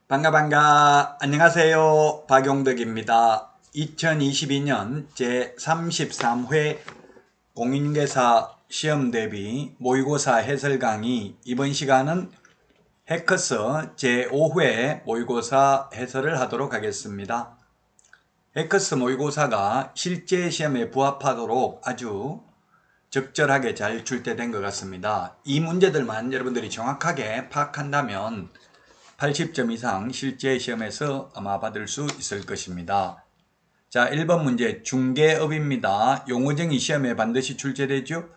반가. 안녕하세요. 박용덕입니다. 2022년 제33회 공인중개사 시험 대비 모의고사 해설 강의, 이번 시간은 해커스 제5회 모의고사 해설을 하도록 하겠습니다. 해커스 모의고사가 실제 시험에 부합하도록 아주 적절하게 잘 출제된 것 같습니다. 이 문제들만 여러분들이 정확하게 파악한다면 80점 이상 실제 시험에서 아마 받을 수 있을 것입니다. 자, 1번 문제 중개업입니다. 용어정의 시험에 반드시 출제되죠.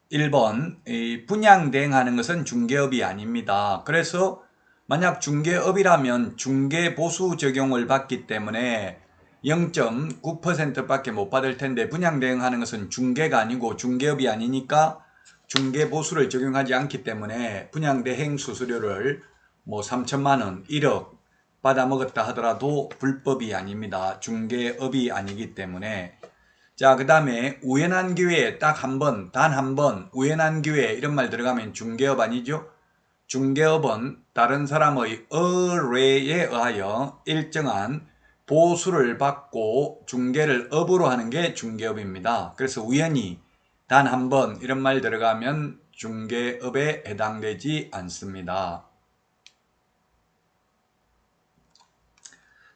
1번 분양대행하는 것은 중개업이 아닙니다. 그래서 만약 중개업이라면 중개보수 적용을 받기 때문에 0.9% 밖에 못 받을 텐데, 분양대행하는 것은 중개가 아니고 중개업이 아니니까 중개보수를 적용하지 않기 때문에 분양대행 수수료를 3천만원, 1억 받아먹었다 하더라도 불법이 아닙니다. 중개업이 아니기 때문에. 자, 그 다음에 우연한 기회에 딱 한 번, 단 한 번 우연한 기회 이런 말 들어가면 중개업 아니죠? 중개업은 다른 사람의 의뢰에 의하여 일정한 보수를 받고 중개를 업으로 하는 게 중개업입니다. 그래서 우연히 단 한 번 이런 말 들어가면 중개업에 해당되지 않습니다.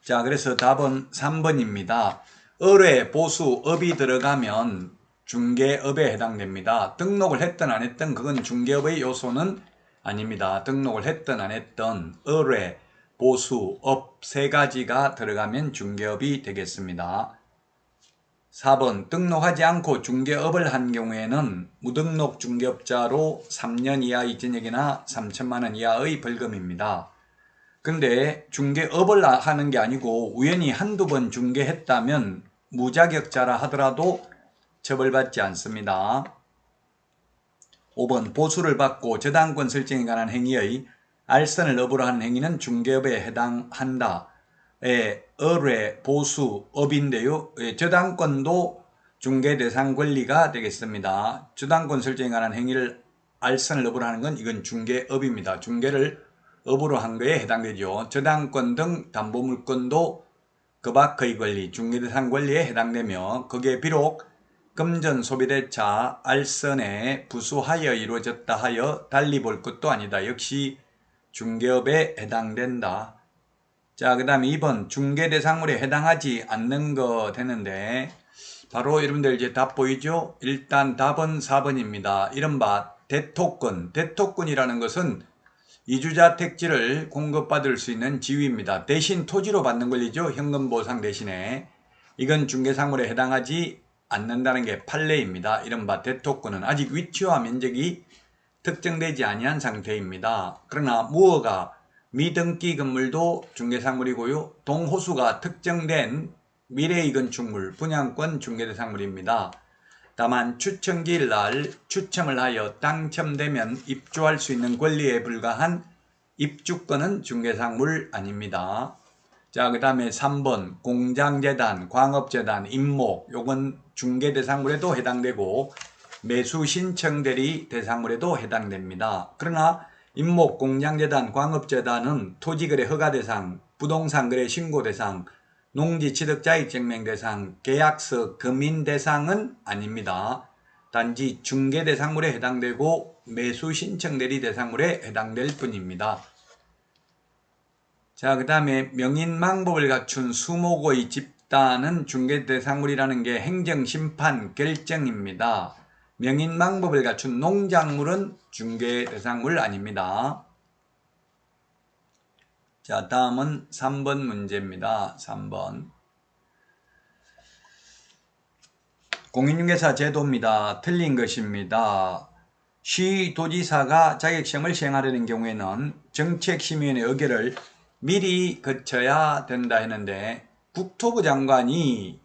자, 그래서 답은 3번입니다. 의뢰, 보수, 업이 들어가면 중개업에 해당됩니다. 등록을 했든 안 했든 그건 중개업의 요소는 아닙니다. 등록을 했든 안 했든 의뢰, 보수, 업 세 가지가 들어가면 중개업이 되겠습니다. 4번 등록하지 않고 중개업을 한 경우에는 무등록 중개업자로 3년 이하 이전역이나 3천만 원 이하의 벌금입니다. 근데 중개업을 하는 게 아니고 우연히 한두 번 중개했다면 무자격자라 하더라도 처벌받지 않습니다. 5번 보수를 받고 저당권 설정에 관한 행위의 알선을 업으로 하는 행위는 중개업에 해당한다. 의뢰, 보수, 업인데요. 저당권도 중개 대상 권리가 되겠습니다. 저당권 설정에 관한 행위를 알선을 업으로 하는 건 이건 중개업입니다. 중개를 업으로 한 거에 해당되죠. 저당권 등 담보물권도 그 밖의 권리, 중개대상 권리에 해당되며 거기에 비록 금전 소비대차 알선에 부수하여 이루어졌다 하여 달리 볼 것도 아니다. 역시 중개업에 해당된다. 자, 그 다음에 2번 중개대상물에 해당하지 않는 거 되는데 바로 여러분들 이제 답 보이죠? 일단 답은 4번입니다. 이른바 대토권. 대토권이라는 것은 이주자 택지를 공급받을 수 있는 지위입니다. 대신 토지로 받는 권리죠. 현금 보상 대신에. 이건 중개상물에 해당하지 않는다는 게 판례입니다. 이른바 대토권은 아직 위치와 면적이 특정되지 아니한 상태입니다. 그러나 무허가 미등기 건물도 중개상물이고요. 동호수가 특정된 미래의 건축물, 분양권 중개대상물입니다. 다만 추첨기일 날 추첨을 하여 당첨되면 입주할 수 있는 권리에 불과한 입주권은 중개상물 아닙니다. 자, 그 다음에 3번 공장재단, 광업재단, 임목, 요건 중개대상물에도 해당되고 매수신청대리 대상물에도 해당됩니다. 그러나 임목, 공장재단, 광업재단은 토지거래 허가대상, 부동산거래 신고대상, 농지취득자익증명 대상, 계약서 금인 대상은 아닙니다. 단지 중개대상물에 해당되고 매수신청대리 대상물에 해당될 뿐입니다. 자, 그 다음에 명인망법을 갖춘 수목의 집단은 중개대상물이라는 게 행정심판 결정입니다. 명인망법을 갖춘 농작물은 중개대상물 아닙니다. 자, 다음은 3번 문제입니다. 3번. 공인중개사 제도입니다. 틀린 것입니다. 시도지사가 자격시험을 시행하려는 경우에는 정책심의위원회 의결을 미리 거쳐야 된다 했는데 국토부 장관이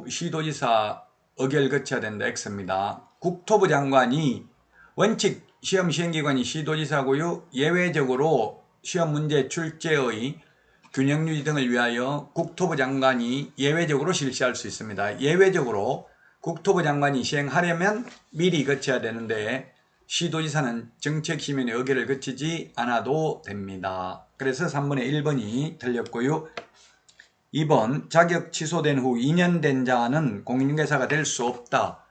시도지사 의결 거쳐야 된다 X입니다. 국토부 장관이 원칙 시험 시행기관이 시도지사고요. 예외적으로 시험 문제 출제의 균형 유지 등을 위하여 국토부 장관이 예외적으로 실시할 수 있습니다. 예외적으로 국토부 장관이 시행하려면 미리 거쳐야 되는데 시도지사는 정책심의의 의결을 거치지 않아도 됩니다. 그래서 3번의 1번이 틀렸고요. 2번 자격 취소된 후 2년 된 자는 공인중개사가 될 수 없다.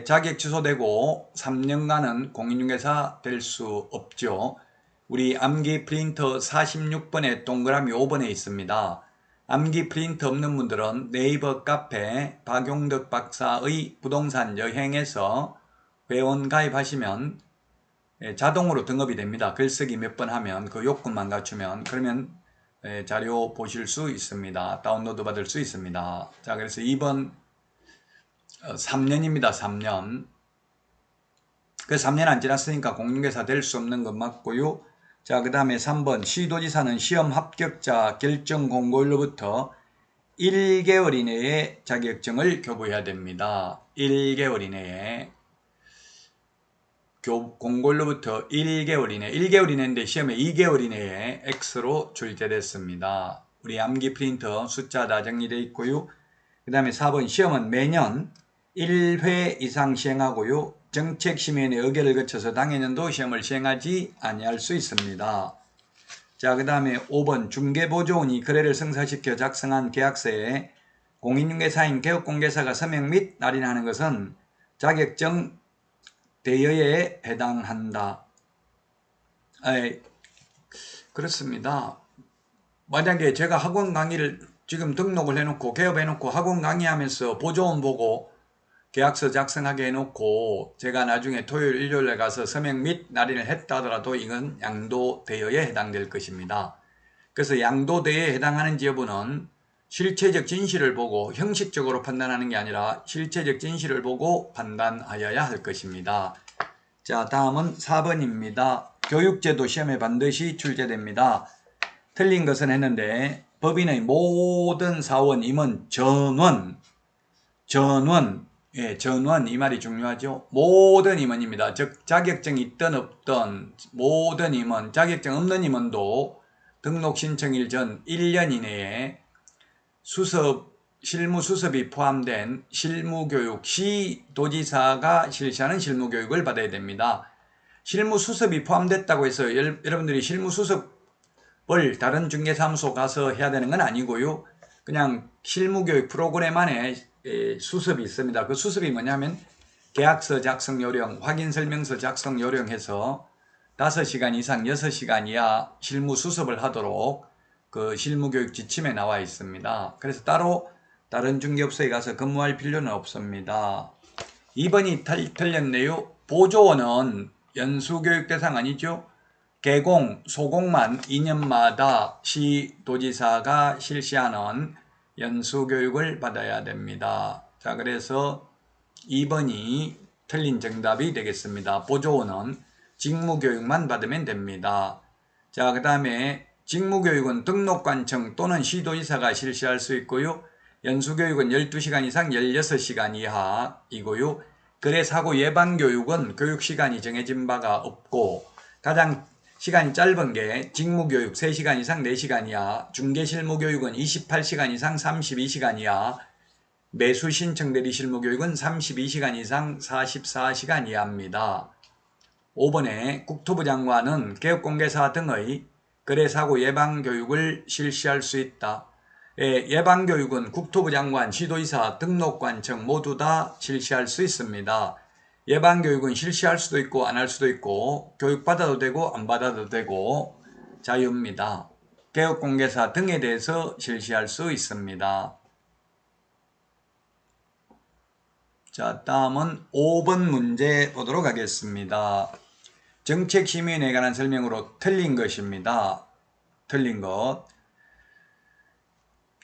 자격 취소되고 3년간은 공인중개사 될 수 없죠. 우리 암기 프린터 46번에 동그라미 5번에 있습니다. 암기 프린터 없는 분들은 네이버 카페 박용덕 박사의 부동산 여행에서 회원 가입하시면 자동으로 등급이 됩니다. 글쓰기 몇 번 하면 그 요건만 갖추면 그러면 자료 보실 수 있습니다. 다운로드 받을 수 있습니다. 자, 그래서 2번 3년입니다. 3년. 그 3년 안 지났으니까 공인중개사 될 수 없는 것 맞고요. 자, 그 다음에 3번 시도지사는 시험 합격자 결정 공고일로부터 1개월 이내에 자격증을 교부해야 됩니다. 1개월 이내에 공고일로부터 1개월 이내 1개월 이내인데 시험에 2개월 이내에 X로 출제됐습니다. 우리 암기 프린터 숫자 다 정리되어 있고요. 그 다음에 4번 시험은 매년 1회 이상 시행하고요. 정책심의원의 의결을 거쳐서 당해년도 시험을 시행하지 아니할 수 있습니다. 자, 그 다음에 5번 중개보조원이 거래를 성사시켜 작성한 계약서에 공인중개사인 개업공개사가 서명 및 날인하는 것은 자격증 대여에 해당한다. 그렇습니다. 만약에 제가 학원 강의를 지금 등록을 해놓고 개업해놓고 학원 강의하면서 보조원 보고 계약서 작성하게 해놓고 제가 나중에 토요일 일요일에 가서 서명 및 날인을 했다 하더라도 이건 양도대여에 해당될 것입니다. 그래서 양도대여에 해당하는지 여부는 실체적 진실을 보고 형식적으로 판단하는 게 아니라 실체적 진실을 보고 판단하여야 할 것입니다. 자, 다음은 4번입니다. 교육제도 시험에 반드시 출제됩니다. 틀린 것은 했는데 법인의 모든 사원, 임원, 전원 이 말이 중요하죠. 모든 임원입니다. 즉 자격증이 있든 없든 모든 임원, 자격증 없는 임원도 등록 신청일 전 1년 이내에 실무 수습이 포함된 실무교육, 시도지사가 실시하는 실무교육을 받아야 됩니다. 실무 수습이 포함됐다고 해서 여러분들이 실무 수습을 다른 중개사무소 가서 해야 되는 건 아니고요. 그냥 실무교육 프로그램 안에 수습이 있습니다. 그 수습이 뭐냐면 계약서 작성 요령, 확인설명서 작성 요령해서 5시간 이상 6시간 이하 실무 수습을 하도록 그 실무교육 지침에 나와 있습니다. 그래서 따로 다른 중개업소에 가서 근무할 필요는 없습니다. 2번이 틀렸네요. 보조원은 연수교육 대상 아니죠? 개공, 소공만 2년마다 시도지사가 실시하는 연수교육을 받아야 됩니다. 자, 그래서 2번이 틀린 정답이 되겠습니다. 보조원은 직무교육만 받으면 됩니다. 자, 그 다음에 직무교육은 등록관청 또는 시도지사가 실시할 수 있고요. 연수교육은 12시간 이상 16시간 이하이고요. 거래사고 예방교육은 교육시간이 정해진 바가 없고 가장 시간이 짧은 게 직무교육 3시간 이상 4시간 이하, 중개실무교육은 28시간 이상 32시간 이하, 매수신청 대리실무교육은 32시간 이상 44시간 이하입니다. 5번에 국토부 장관은 개업공개사 등의 거래사고 예방교육을 실시할 수 있다. 예방교육은 국토부 장관, 시도지사, 등록관청 모두 다 실시할 수 있습니다. 예방교육은 실시할 수도 있고 안 할 수도 있고 교육받아도 되고 안 받아도 되고 자유입니다. 개업공개사 등에 대해서 실시할 수 있습니다. 자, 다음은 5번 문제 보도록 하겠습니다. 정책심의원에 관한 설명으로 틀린 것입니다. 틀린 것.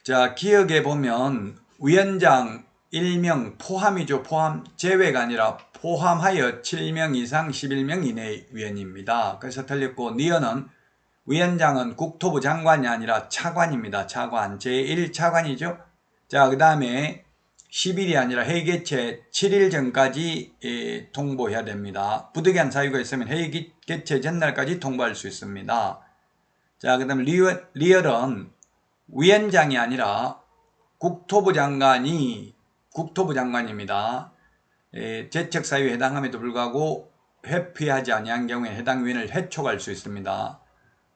자, 기억에 보면 위원장 1명 포함이죠. 포함. 제외가 아니라 포함하여 7명 이상 11명 이내 위원입니다. 그래서 틀렸고 니어는 위원장은 국토부 장관이 아니라 차관입니다. 차관. 제1차관이죠. 자, 그 다음에 10일이 아니라 회의 개최 7일 전까지 통보해야 됩니다. 부득이한 사유가 있으면 회의 개최 전날까지 통보할 수 있습니다. 자, 그 다음에 리얼은 위원장이 아니라 국토부 장관입니다. 재척 사유에 해당함에도 불구하고 회피하지 아니한 경우에 해당 위원을 회촉할 수 있습니다.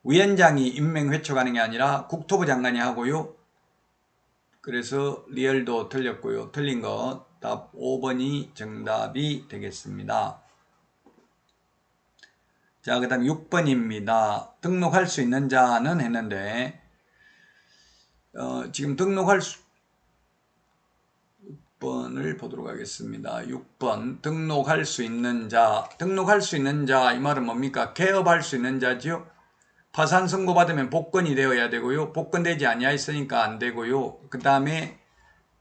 위원장이 임명 회촉하는 게 아니라 국토부 장관이 하고요. 그래서 리얼도 틀렸고요. 틀린 거 답 5번이 정답이 되겠습니다. 자, 그 다음 6번입니다. 등록할 수 있는 자는 했는데 지금 등록할 수 6번을 보도록 하겠습니다. 6번 등록할 수 있는 자. 등록할 수 있는 자 이 말은 뭡니까? 개업할 수 있는 자지요. 파산 선고받으면 복권이 되어야 되고요. 복권되지 아니하였으니까 안 되고요. 그 다음에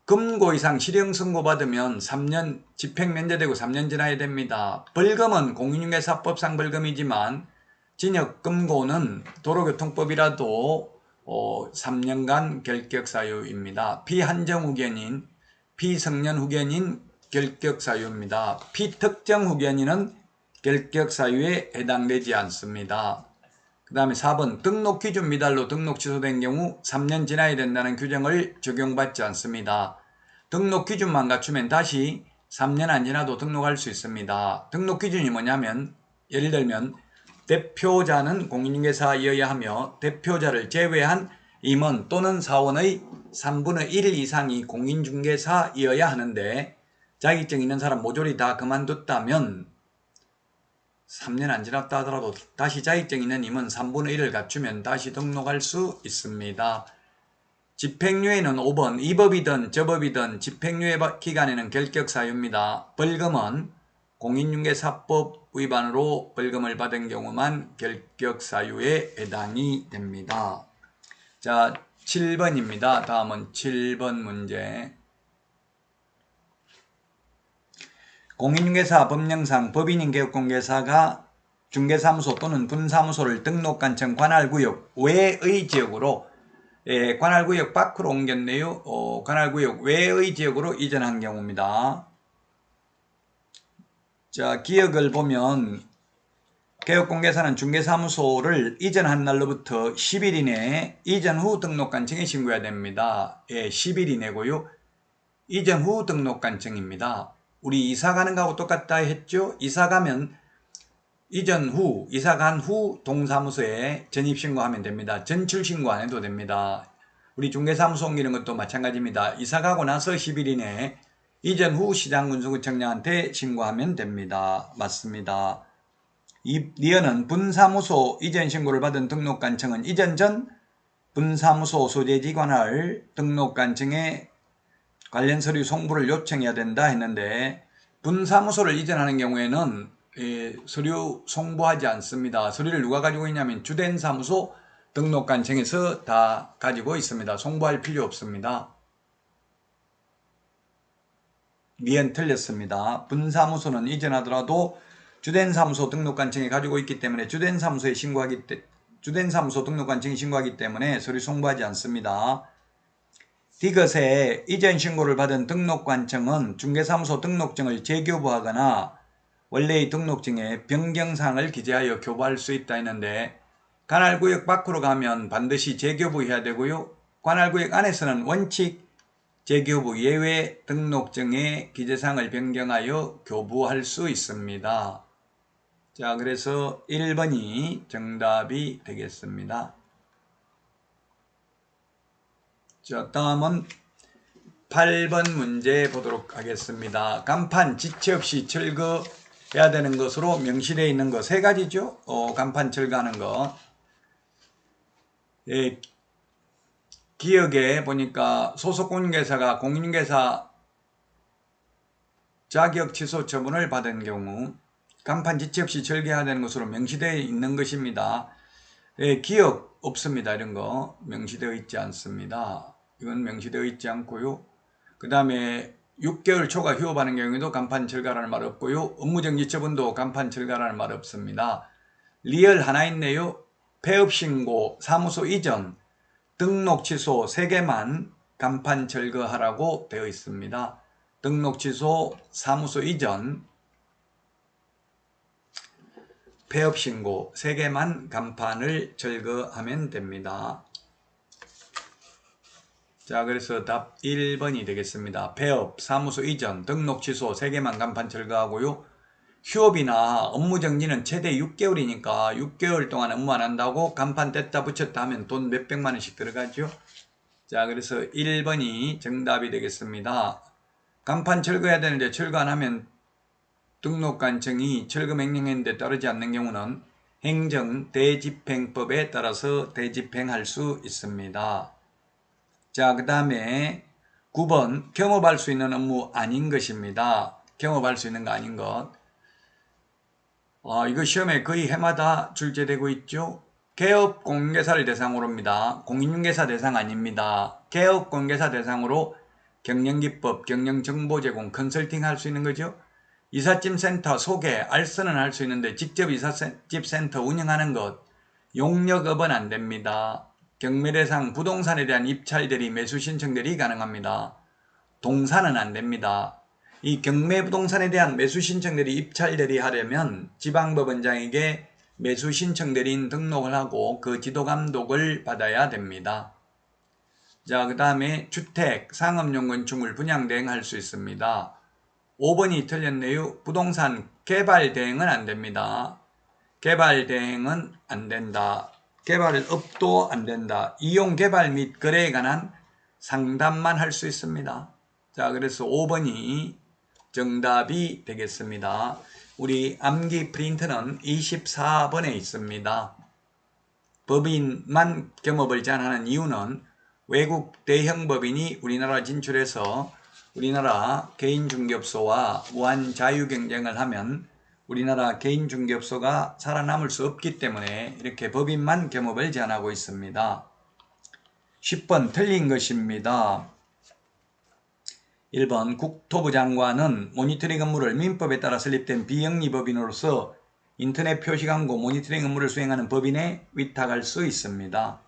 금고 이상 실형 선고받으면 3년 집행 면제되고 3년 지나야 됩니다. 벌금은 공인중개사법상 벌금이지만 징역 금고는 도로교통법이라도 3년간 결격사유입니다. 피한정 후견인, 피성년 후견인 결격사유입니다. 피특정 후견인은 결격사유에 해당되지 않습니다. 그 다음에 4번 등록기준 미달로 등록 취소된 경우 3년 지나야 된다는 규정을 적용받지 않습니다. 등록기준만 갖추면 다시 3년 안 지나도 등록할 수 있습니다. 등록기준이 뭐냐면 예를 들면 대표자는 공인중개사이어야 하며 대표자를 제외한 임원 또는 사원의 3분의 1 이상이 공인중개사이어야 하는데 자격증 있는 사람 모조리 다 그만뒀다면 3년 안 지났다 하더라도 다시 자격증 있는 임원 3분의 1을 갖추면 다시 등록할 수 있습니다. 집행유예는 5번 이 법이든 저 법이든 집행유예 기간에는 결격사유입니다. 벌금은 공인중개사법 위반으로 벌금을 받은 경우만 결격사유에 해당이 됩니다. 자, 7번입니다. 다음은 7번 문제. 공인중개사 법령상 법인인 개업공개사가 중개사무소 또는 분사무소를 등록관청 관할구역 외의 지역으로 관할구역 밖으로 옮겼네요. 관할구역 외의 지역으로 이전한 경우입니다. 자, 기억을 보면 개업공개사는 중개사무소를 이전한 날로부터 10일 이내에 이전 후 등록관청에 신고해야 됩니다. 10일 이내고요. 이전 후 등록관청입니다. 우리 이사가는 거하고 똑같다 했죠? 이사가면 이전 후, 이사간 후 동사무소에 전입신고하면 됩니다. 전출신고 안 해도 됩니다. 우리 중개사무소 옮기는 것도 마찬가지입니다. 이사가고 나서 10일 이내에 이전 후 시장군수구청장한테 신고하면 됩니다. 맞습니다. 이 리언은 분사무소 이전 신고를 받은 등록관청은 이전 전 분사무소 소재지 관할 등록관청에 관련 서류 송부를 요청해야 된다 했는데 분사무소를 이전하는 경우에는 서류 송부하지 않습니다. 서류를 누가 가지고 있냐면 주된 사무소 등록관청에서 다 가지고 있습니다. 송부할 필요 없습니다. 미연 틀렸습니다. 분사무소는 이전하더라도 주된 사무소 등록관청에 가지고 있기 때문에 주된 사무소 등록관청에 신고하기 때문에 서류 송부하지 않습니다. 디귿에 이전 신고를 받은 등록관청은 중개사무소 등록증을 재교부하거나 원래의 등록증에 변경사항을 기재하여 교부할 수 있다 했는데 관할구역 밖으로 가면 반드시 재교부해야 되고요. 관할구역 안에서는 원칙 재교부 예외 등록증의 기재사항을 변경하여 교부할 수 있습니다. 자, 그래서 1번이 정답이 되겠습니다. 자, 다음은 8번 문제 보도록 하겠습니다. 간판 지체 없이 철거해야 되는 것으로 명시되어 있는 거 세 가지죠. 간판 철거하는 거. 기억에 보니까 소속 공인중개사가 공인중개사 자격 취소 처분을 받은 경우 간판 지체 없이 철거해야 되는 것으로 명시되어 있는 것입니다. 기억 없습니다. 이런 거 명시되어 있지 않습니다. 이건 명시되어 있지 않고요. 그 다음에 6개월 초과 휴업하는 경우에도 간판 철거라는 말 없고요. 업무정지 처분도 간판 철거라는 말 없습니다. 리얼 하나 있네요. 폐업신고, 사무소 이전, 등록 취소 3개만 간판 철거하라고 되어 있습니다. 등록 취소, 사무소 이전, 폐업신고 3개만 간판을 철거하면 됩니다. 자, 그래서 답 1번이 되겠습니다. 폐업, 사무소 이전, 등록 취소 3개만 간판 철거하고요. 휴업이나 업무 정지는 최대 6개월이니까 6개월 동안 업무 안 한다고 간판 뗐다 붙였다 하면 돈 몇백만 원씩 들어가죠. 자, 그래서 1번이 정답이 되겠습니다. 간판 철거해야 되는데 철거 안 하면 등록관청이 철거 명령했는데 따르지 않는 경우는 행정 대집행법에 따라서 대집행할 수 있습니다. 자, 그 다음에 9번 경업할 수 있는 업무 아닌 것입니다. 경업할 수 있는 거 아닌 것. 이거 시험에 거의 해마다 출제되고 있죠. 개업 공개사를 대상으로입니다. 공인중개사 대상 아닙니다. 개업 공개사 대상으로 경영기법, 경영정보 제공, 컨설팅 할 수 있는 거죠. 이삿짐 센터 소개, 알선은 할 수 있는데 직접 이삿짐 센터 운영하는 것, 용역업은 안 됩니다. 경매 대상 부동산에 대한 입찰 대리, 매수 신청 대리 가능합니다. 동사는 안 됩니다. 이 경매 부동산에 대한 매수 신청 대리, 입찰 대리 하려면 지방법원장에게 매수 신청 대리인 등록을 하고 그 지도 감독을 받아야 됩니다. 자, 그 다음에 주택, 상업용 건축물 분양 대행할 수 있습니다. 5번이 틀렸네요. 부동산 개발 대행은 안 됩니다. 개발 대행은 안 된다. 개발업도 안 된다. 이용 개발 및 거래에 관한 상담만 할 수 있습니다. 자, 그래서 5번이 정답이 되겠습니다. 우리 암기 프린트는 24번에 있습니다. 법인만 겸업을 제한하는 이유는 외국 대형 법인이 우리나라 진출해서 우리나라 개인중개업소와 무한 자유경쟁을 하면 우리나라 개인중개업소가 살아남을 수 없기 때문에 이렇게 법인만 겸업을 제한하고 있습니다. 10번 틀린 것입니다. 1번 국토부 장관은 모니터링 업무를 민법에 따라 설립된 비영리법인으로서 인터넷 표시 광고 모니터링 업무를 수행하는 법인에 위탁할 수 있습니다.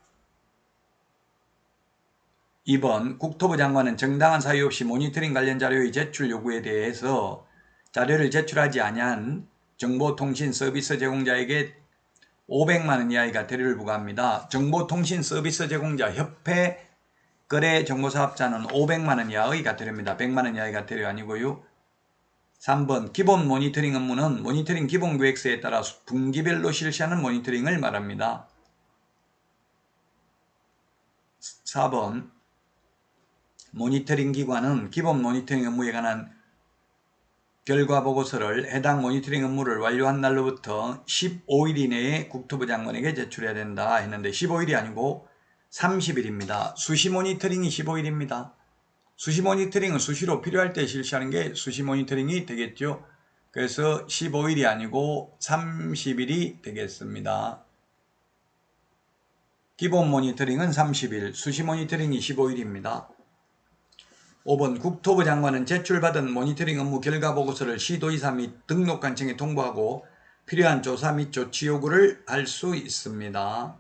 2번 국토부 장관은 정당한 사유 없이 모니터링 관련 자료의 제출 요구에 대해서 자료를 제출하지 아니한 정보통신 서비스 제공자에게 500만원 이하의 과태료를 부과합니다. 정보통신 서비스 제공자 협회 거래정보사업자는 500만원 이하의 과태료입니다. 100만원 이하의 과태료 아니고요. 3번 기본 모니터링 업무는 모니터링 기본계획서에 따라 분기별로 실시하는 모니터링을 말합니다. 4번 모니터링 기관은 기본 모니터링 업무에 관한 결과 보고서를 해당 모니터링 업무를 완료한 날로부터 15일 이내에 국토부 장관에게 제출해야 된다 했는데 15일이 아니고 30일입니다. 수시 모니터링이 15일입니다. 수시 모니터링은 수시로 필요할 때 실시하는 게 수시 모니터링이 되겠죠. 그래서 15일이 아니고 30일이 되겠습니다. 기본 모니터링은 30일, 수시 모니터링이 15일입니다. 5번 국토부 장관은 제출받은 모니터링 업무 결과 보고서를 시도지사 및 등록관청에 통보하고 필요한 조사 및 조치 요구를 할 수 있습니다.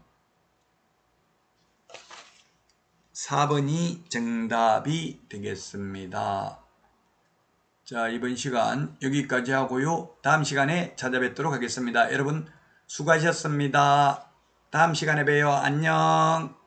4번이 정답이 되겠습니다. 자, 이번 시간 여기까지 하고요. 다음 시간에 찾아뵙도록 하겠습니다. 여러분 수고하셨습니다. 다음 시간에 봬요. 안녕.